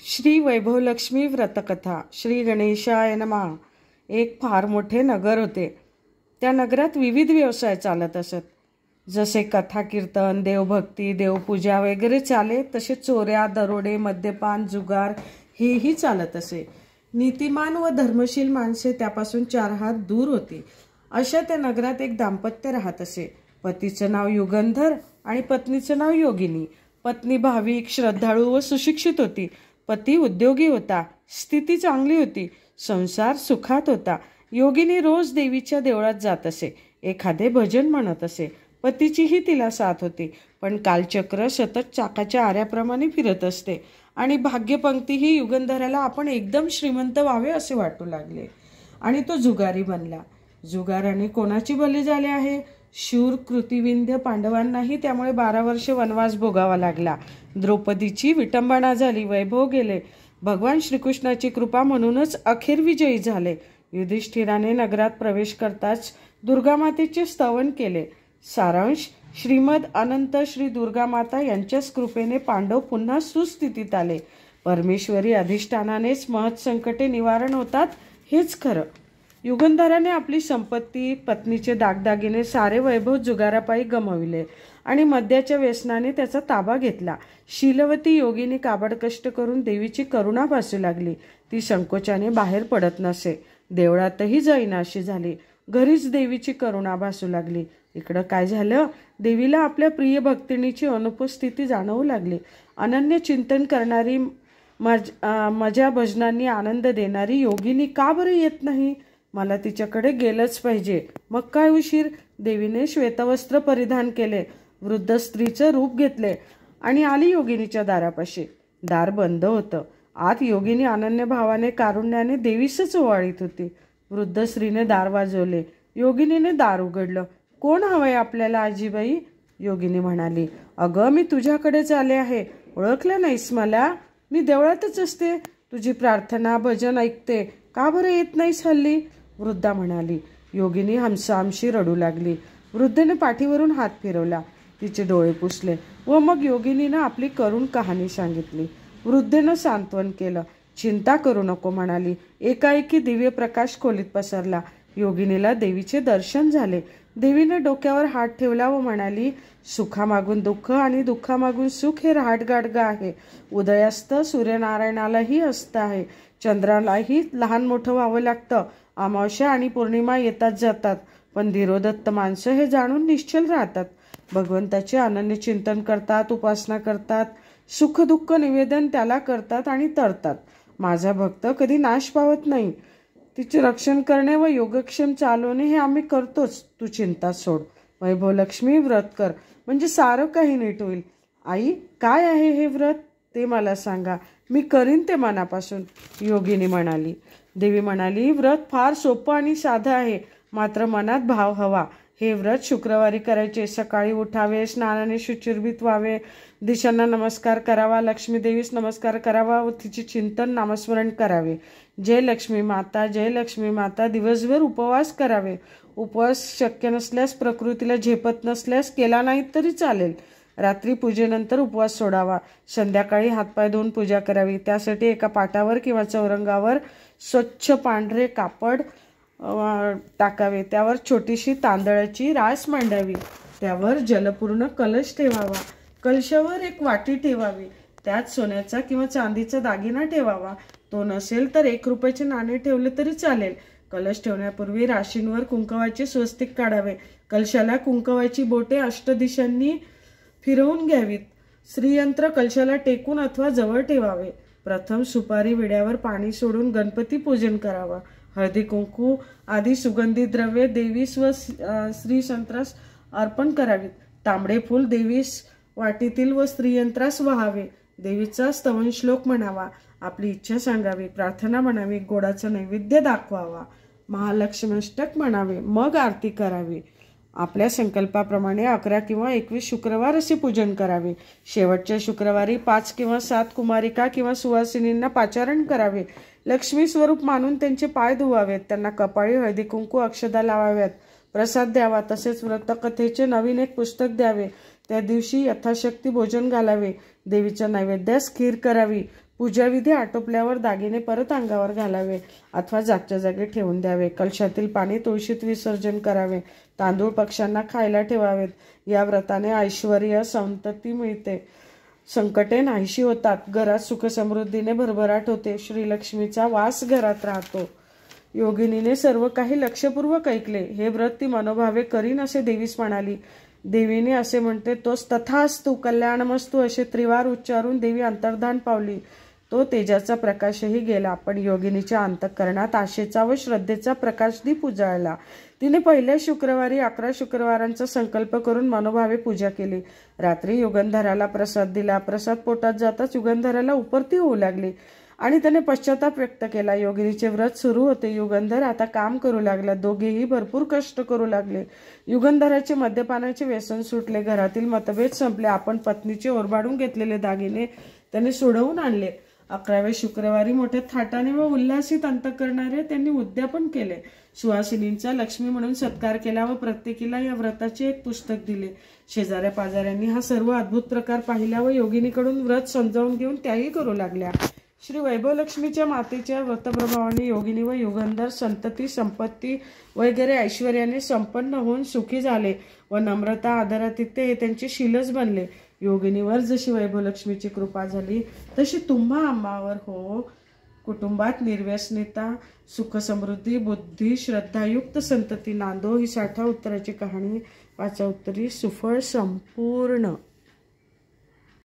श्री वैभवलक्ष्मी व्रतकथा. श्री गणेशाय नमः. एक फार मोठे नगर होते. त्या नगरात विविध व्यवसाय चालत असत. जसे कथा कीर्तन, देवभक्ती, देवपूजा वगैरे चाले, तसे चोऱ्या, दरोडे, मद्यपान, जुगार हेही चालत असे. नीतिमान व धर्मशील माणसे त्यापासून 4 हात दूर होती. अशा त्या नगरात एक दाम्पत्य राहत असे. पतीचं नाव युगंधर आणि पत्नीचं नाव योगिनी. पत्नी भाविक, श्रद्धाळू व सुशिक्षित होती. पती उद्योगी होता. स्थिती चांगली होती. संसार सुखात होता. योगिनी रोज देवीच्या देवळात जात असे. एखादे भजन म्हणत असे. पतीचीही तिला साथ होती. पण कालचक्र सतत चाकाच्या आऱ्याप्रमाणे फिरत असते आणि भाग्यपंक्तीही युगंधराला आपण एकदम श्रीमंत व्हावे असे वाटू लागले आणि तो जुगारी बनला. जुगाराने कोणाची बली झाले आहे? शूर कृतिविंध्य पांडवांनाही त्यामुळे 12 वर्ष वनवास भोगावा लागला. द्रौपदीची विटंबना झाली. वैभव गेले. भगवान श्रीकृष्णाची कृपा म्हणूनच अखेर विजयी झाले. युधिष्ठिराने नगरात प्रवेश करताच दुर्गामातेचे स्तवन केले. सारांश: श्रीमद अनंत श्री दुर्गामाता यांच्याच कृपेने पांडव पुन्हा सुस्थितीत आले. परमेश्वरी अधिष्ठानानेच महत् संकटे निवारण होतात हेच खरं. युगंधराने आपली संपत्ती, पत्नीचे दागदागिने, सारे वैभव जुगारापायी गमाविले आणि मद्याच्या व्यसनाने त्याचा ताबा घेतला. शीलवती योगिनी काबड कष्ट करून देवीची करुणा भासू लागली. ती संकोचाने बाहेर पडत नसे. देवळातही जाईनाशी झाली. घरीच देवीची करुणा भासू लागली. इकडं काय झालं? देवीला आपल्या प्रिय भक्तिनीची अनुपस्थिती जाणवू लागली. अनन्य चिंतन करणारी, मजा भजनांनी आनंद देणारी योगिनी का बरं येत नाही? मला तिच्याकडे गेलंच पाहिजे. मग काय उशीर? देवीने श्वेतवस्त्र परिधान केले, वृद्ध स्त्रीचं रूप घेतले आणि आली योगिनीच्या दारापाशी. दार बंद होतं. आत योगिनी अनन्य भावाने, कारुण्याने देवीसच ओवाळीत होती. वृद्ध स्त्रीने दार वाजवले. योगिनीने दार उघडलं. कोण हवंय आपल्याला आजीबाई? योगिनी म्हणाली. अगं, मी तुझ्याकडेच आले आहे. ओळखलं नाहीस मला? मी देवळातच असते. तुझी प्रार्थना भजन ऐकते. का बरं येत नाहीस हल्ली? वृद्धा म्हणाली. योगिनी हमसाहमशी रडू लागली. वृद्धेने पाठीवरून हात फिरवला. तिचे डोळे पुसले व मग योगिनीनं आपली करुण कहाणी सांगितली. वृद्धेनं सांत्वन केलं. चिंता करू नको म्हणाली. एकाएकी दिव्य प्रकाश खोलीत पसरला. योगिनीला देवीचे दर्शन झाले. देवीने डोक्यावर हात ठेवला व म्हणाली. सुखामागून दुःख आणि दुःखामागून सुख हे रहाटगाडगा आहे. उदयास्त सूर्यनारायणालाही अस्त आहे. चंद्रालाही लहान मोठं व्हावं लागतं. अमावस्या आणि पौर्णिमा येतात जातात, पण धीरोदत्त माणसं हे जाणून निश्चल राहतात. भगवंताचे अनन्य चिंतन करतात, उपासना करतात, सुख दुःख निवेदन त्याला करतात आणि तरतात. माझा भक्त कधी नाश पावत नाही. तिचे रक्षण करणे व योगक्षेम चालवणे हे आम्ही करतोच. तू चिंता सोड. वैभवलक्ष्मी व्रत कर, म्हणजे सारं काही नीट होईल. आई, काय आहे हे व्रत ते मला सांगा. मी करीन ते मनापासून, योगिनी म्हणाली. देवी म्हणाली. व्रत फार सोपं आणि साधं आहे, मात्र मनात भाव हवा. हे व्रत शुक्रवारी करायचे. सकाळी उठावे, स्नानाने शुचिर्भूत व्हावे, दिशांना नमस्कार करावा, लक्ष्मी देवीस नमस्कार करावा व तिचे चिंतन नामस्मरण करावे. जय लक्ष्मी माता, जय लक्ष्मी माता. दिवसभर उपवास करावे. उपवास शक्य नसल्यास, प्रकृतीला झेपत नसल्यास केला नाही तरी चालेल. रात्री पूजेनंतर उपवास सोडावा. संध्याकाळी हातपाय धुवून पूजा करावी. त्यासाठी एका पाटावर किंवा चौरंगावर स्वच्छ पांढरे कापड टाकावे. त्यावर छोटीशी तांदळाची रास मांडावी. त्यावर जलपूर्ण कलश ठेवावा. कलशावर एक वाटी ठेवावी. त्यात सोन्याचा किंवा चांदीचा दागिना ठेवावा. तो नसेल तर 1 रुपयाचे नाणे ठेवले तरी चालेल. कलश ठेवण्यापूर्वी राशींवर कुंकवाचे स्वस्तिक काढावे. कलशाला कुंकवाची बोटे अष्टदिशांनी फिरवून घ्यावीत. श्रीयंत्र कलशाला टेकून अथवा जवळ ठेवावे. प्रथम सुपारी विड्यावर पाणी सोडून गणपती पूजन करावा. हळदी कुंकू आदी सुगंधी द्रव्ये देवीस व श्रीयंत्रास अर्पण करावीत. तांबडे फूल देवीस वाटीतील व श्रीयंत्रास वहावे. देवीचा स्तवन श्लोक म्हणावा. आपली इच्छा सांगावी, प्रार्थना म्हणावी, गोडाचा नैवेद्य दाखवावा, महालक्ष्मीष्टक म्हणावे, मग आरती करावी. आपल्या संकल्पाप्रमाणे 11 किंवा 21 शुक्रवार असे पूजन करावे. शेवटच्या शुक्रवारी 5 किंवा 7 कुमारिका किंवा सुवासिनींना पाचारण करावे. लक्ष्मी स्वरूप मानून त्यांचे पाय धुवावेत. त्यांना कपाळी हळदी कुंकू अक्षदा लावाव्यात. प्रसाद द्यावा. तसेच व्रतकथेचे नवीन एक पुस्तक द्यावे. त्या दिवशी यथाशक्ती भोजन घालावे. देवीच्या नैवेद्यास खीर करावी. पूजाविधी आटोपल्यावर दागिने परत अंगावर घालावे अथवा जागच्या जागी ठेवून द्यावे. कलशातील पाणी तुळशीत विसर्जन करावे. तांदूळ पक्ष्यांना खायला ठेवावेत. या व्रताने ऐश्वर्य संतती मिळते. संकटे नाहीशी होतात. घरात सुखसमृद्धीने भरभराट होते. श्रीलक्ष्मीचा वास घरात राहतो. योगिनीने सर्व काही लक्षपूर्वक ऐकले. हे व्रत ती मनोभावे करीन असे देवीस म्हणाली. देवीने असे म्हणते तोच तथास्तु कल्याणमस्तु असे त्रिवार उच्चारून देवी अंतर्धान पावली. तो तेजाचा प्रकाशही गेला. पण योगिनीच्या अंतःकरणात आशेचा व श्रद्धेचा प्रकाशदीप उजाळला. तिने पहिल्या शुक्रवारी 11 शुक्रवारांचा संकल्प करून मनोभावे पूजा केली. रात्री युगंधराला प्रसाद दिला. प्रसाद पोटात जाताच युगंधराला उपरती होऊ लागली आणि त्याने पश्चाताप व्यक्त केला. योगिनीचे व्रत सुरू होते. युगंधर आता काम करू लागला. दोघेही भरपूर कष्ट करू लागले. युगंधराचे मद्यपानाचे व्यसन सुटले. घरातील मतभेद संपले. आपण पत्नीचे ओरबाडून घेतलेले दागिने त्याने सोडवून आणले. 11व्या शुक्रवारी मोठ्या थाटाने व उल्हासित अंतःकरणाने त्यांनी उद्यापन केले. सुहासिनींचा लक्ष्मी म्हणून सत्कार केला व प्रत्येकीला या व्रताचे एक पुस्तक दिले. शेजाऱ्या पाजाऱ्यांनी हा सर्व अद्भुत प्रकार पाहिला व योगिनीकडून व्रत समजावून घेऊन त्याही करू लागल्या. श्री वैभवलक्ष्मीच्या मातेच्या व्रतप्रभावाने योगिनी व युगंधर संतती संपत्ती वगैरे ऐश्वर्याने संपन्न होऊन सुखी झाले व नम्रता आदरातिथ्य हे त्यांचे शीलच बनले. योगिनीवर जशी वैभवलक्ष्मीची कृपा झाली तशी तुम्हा आम्हावर हो. कुटुंबात निर्व्यसनिता, सुखसमृद्धी, बुद्धी, श्रद्धायुक्त संतती नांदो ही 60 उत्तराची कहाणी. 5 उत्तरी सुफळ संपूर्ण.